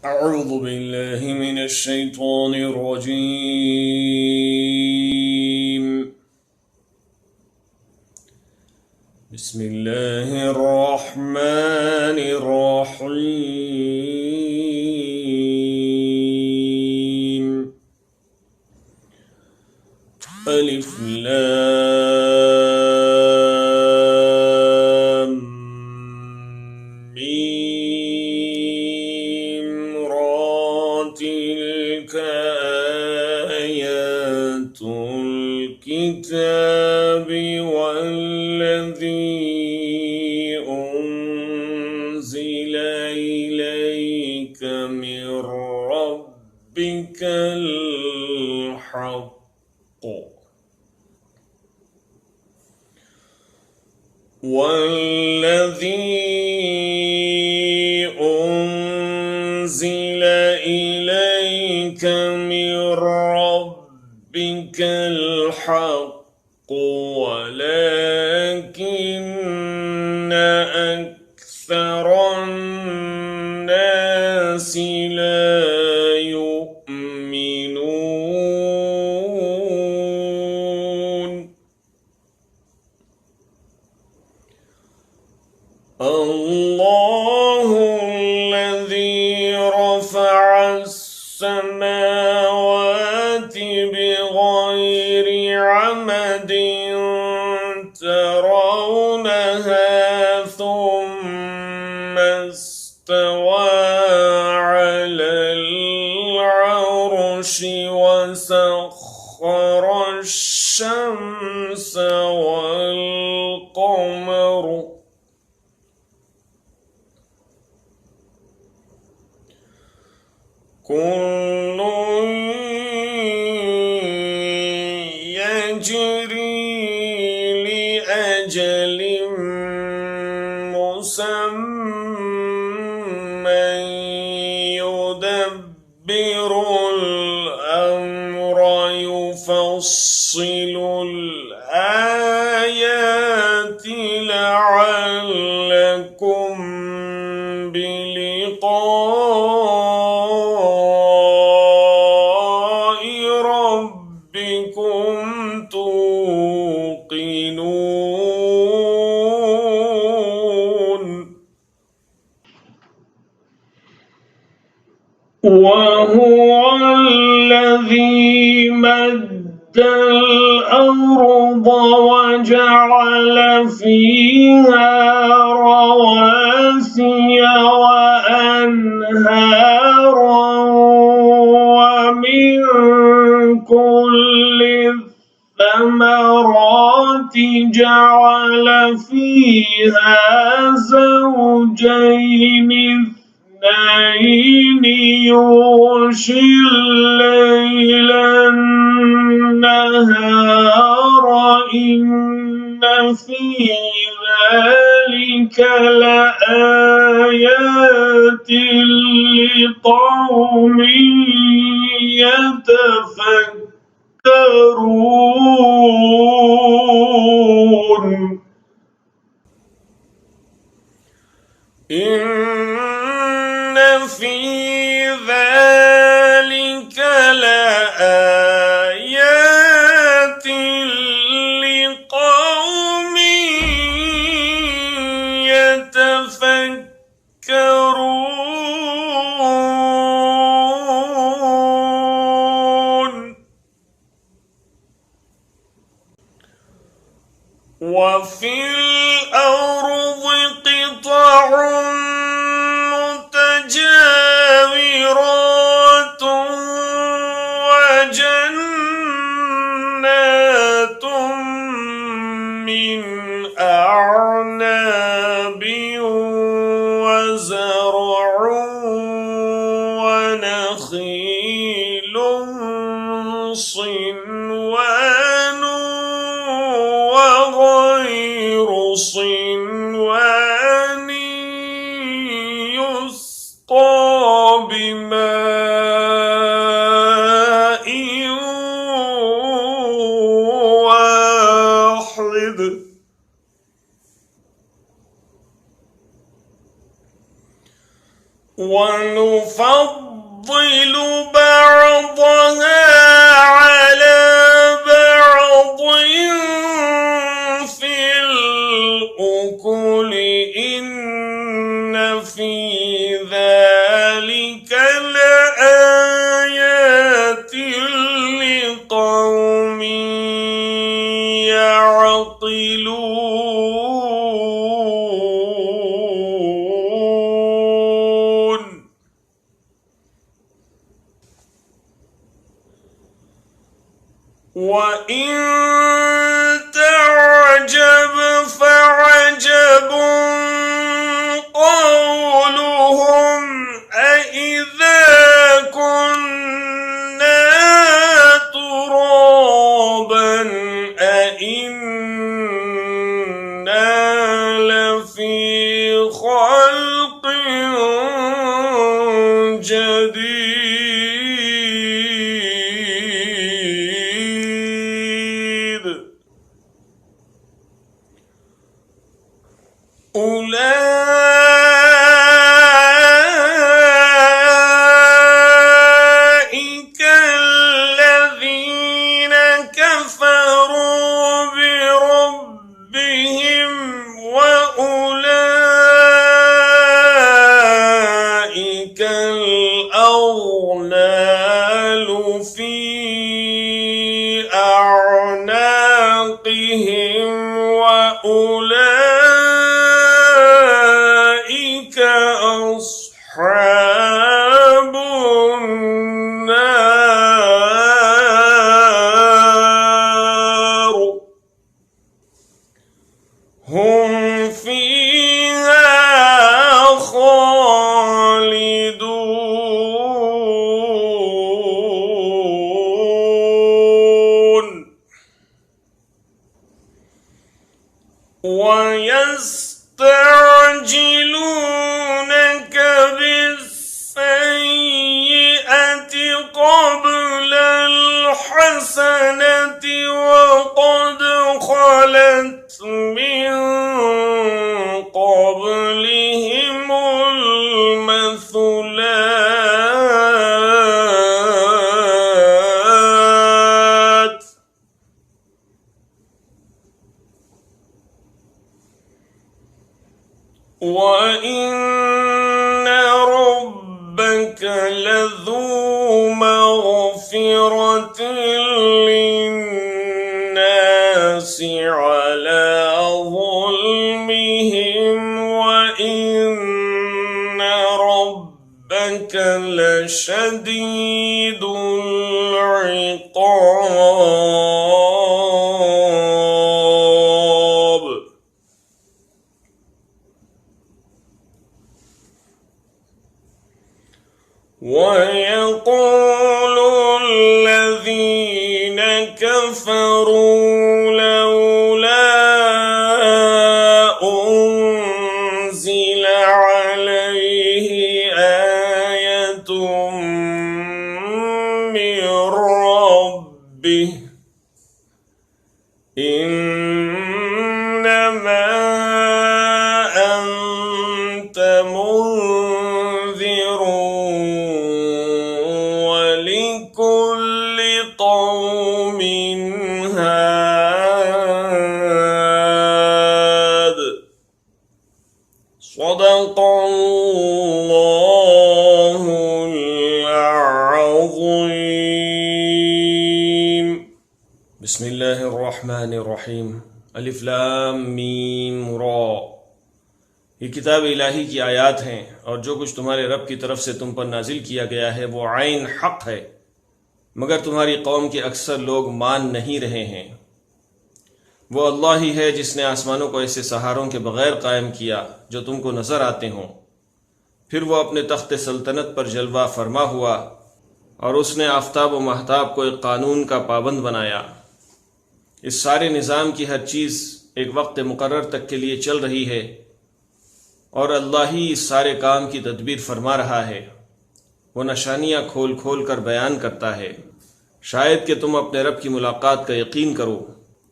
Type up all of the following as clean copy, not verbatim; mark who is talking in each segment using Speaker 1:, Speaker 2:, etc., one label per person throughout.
Speaker 1: أعوذ بالله من الشيطان الرجيم. بسم الله الرحمن الرحيم. ألف لام ميم را تلك آيات الكتاب والذي أنزل إليك من ربك الحق والذي أنزل إليك من ربك الحق ولكن أكثر الناس لا يؤمنون. الله الذي رفع السماوات بغير عمد ترونها ثم استوى على العرش وسخر الشمس والقمر كل يجري لأجل مسمى يدبر الأمر يفصل الآيات لعلكم بلقاء ربكم توقنون. وهو الذي مد الأرض وجعل فيها رواسي وأنهارا ومن كل الثمرات جعل فيها زوجين اثنين يغشي الليل النهار إن في ذلك لآيات لقوم يتفكرون. إن في ذلك لآيات لقوم يتفكرون. وفي الأرض قطع متجاورات وجنات من أعناب وزرع ونخيل صنوان وغير صنوان يسقى بماء واحد ونفضل بعضها على بعض في الأكل إن في ذلك لآيات لقوم يعقلون. وإن تعجب فعجب قولهم أإذا كنا ترابا أإنا لفي خلق جديد. أولئك الذين كفروا بربهم وأولئك الأغلال في أعناقهم وأولئك أصحاب النار هم فيها خالدون. ويستعجلونك بالسيئة قبل الحسنة وقد خلت من قبلهم المثلات وإن ربك لذو مغفرة للناس على ظلمهم وإن ربك لشديد العقاب. ويقول الذين كفروا لولا أنزل عليه آية من ربه إنما أنت منذر ولكل قوم هاد. صدق الله العظيم. بسم الله الرحمن الرحیم. الف لام میم را. یہ کتاب الہی کی آیات ہیں اور جو کچھ تمہارے رب کی طرف سے تم پر نازل کیا گیا ہے وہ عین حق ہے، مگر تمہاری قوم کے اکثر لوگ مان نہیں رہے ہیں۔ وہ اللہ ہی ہے جس نے آسمانوں کو ایسے سہاروں کے بغیر قائم کیا جو تم کو نظر آتے ہوں، پھر وہ اپنے تخت سلطنت پر جلوہ فرما ہوا اور اس نے آفتاب و مہتاب کو ایک قانون کا پابند بنایا۔ اس سارے نظام کی ہر چیز ایک وقت مقرر تک کے لیے چل رہی ہے اور اللہ ہی اس سارے کام کی تدبیر فرما رہا ہے۔ وہ نشانیاں کھول کھول کر بیان کرتا ہے، شاید کہ تم اپنے رب کی ملاقات کا یقین کرو۔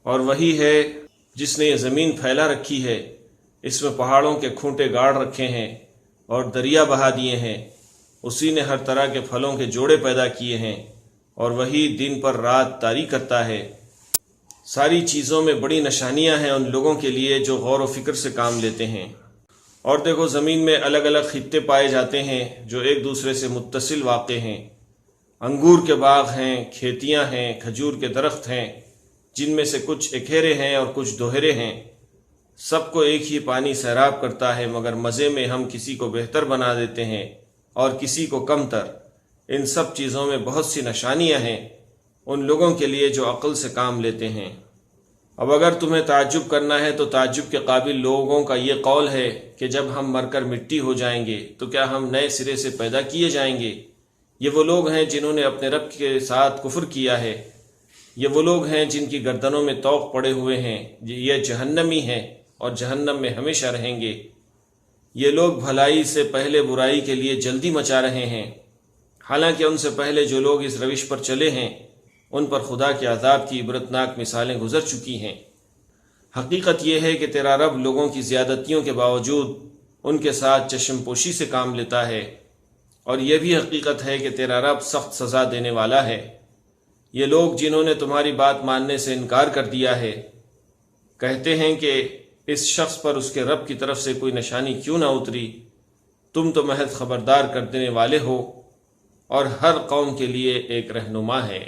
Speaker 1: اور وہی ہے جس نے یہ زمین پھیلا رکھی ہے، اس میں پہاڑوں کے کھونٹے گاڑ رکھے ہیں، اور دریا بہا دیے ہیں، اسی نے ہر طرح کے پھلوں کے جوڑے پیدا کیے ہیں، اور وہی دن پر رات طاری کرتا ہے۔ ساری چیزوں میں بڑی نشانیاں ہیں ان لوگوں کے لیے جو غور و فکر سے کام لیتے ہیں۔ اور دیکھو، زمین میں الگ الگ خطے پائے جاتے ہیں جو ایک دوسرے سے متصل واقع ہیں۔ انگور کے باغ ہیں، کھیتیاں ہیں، کھجور کے درخت ہیں، جن میں سے کچھ اکھیرے ہیں اور کچھ دوہرے ہیں۔ سب کو ایک ہی پانی سیراب کرتا ہے، مگر مزے میں ہم کسی کو بہتر بنا دیتے ہیں اور کسی کو کم تر۔ ان سب چیزوں میں بہت سی نشانیاں ہیں ان لوگوں کے لیے جو عقل سے کام لیتے ہیں۔ اب اگر تمہیں تعجب کرنا ہے تو تعجب کے قابل لوگوں کا یہ قول ہے کہ جب ہم مر کر مٹی ہو جائیں گے تو کیا ہم نئے سرے سے پیدا کیے جائیں گے؟ یہ وہ لوگ ہیں جنہوں نے اپنے رب کے ساتھ کفر کیا ہے۔ یہ وہ لوگ ہیں جن کی گردنوں میں طوق پڑے ہوئے ہیں، یہ جہنمی ہیں اور جہنم میں ہمیشہ رہیں گے۔ یہ لوگ بھلائی سے پہلے برائی کے لیے جلدی مچا رہے ہیں، حالانکہ ان سے پہلے جو لوگ اس روش پر چلے ہیں ان پر خدا کے عذاب کی عبرتناک مثالیں گزر چکی ہیں۔ حقیقت یہ ہے کہ تیرا رب لوگوں کی زیادتیوں کے باوجود ان کے ساتھ چشم پوشی سے کام لیتا ہے، اور یہ بھی حقیقت ہے کہ تیرا رب سخت سزا دینے والا ہے۔ یہ لوگ جنہوں نے تمہاری بات ماننے سے انکار کر دیا ہے کہتے ہیں کہ اس شخص پر اس کے رب کی طرف سے کوئی نشانی کیوں نہ اتری؟ تم تو محض خبردار کر دینے والے ہو اور ہر قوم کے لیے ایک رہنما ہے۔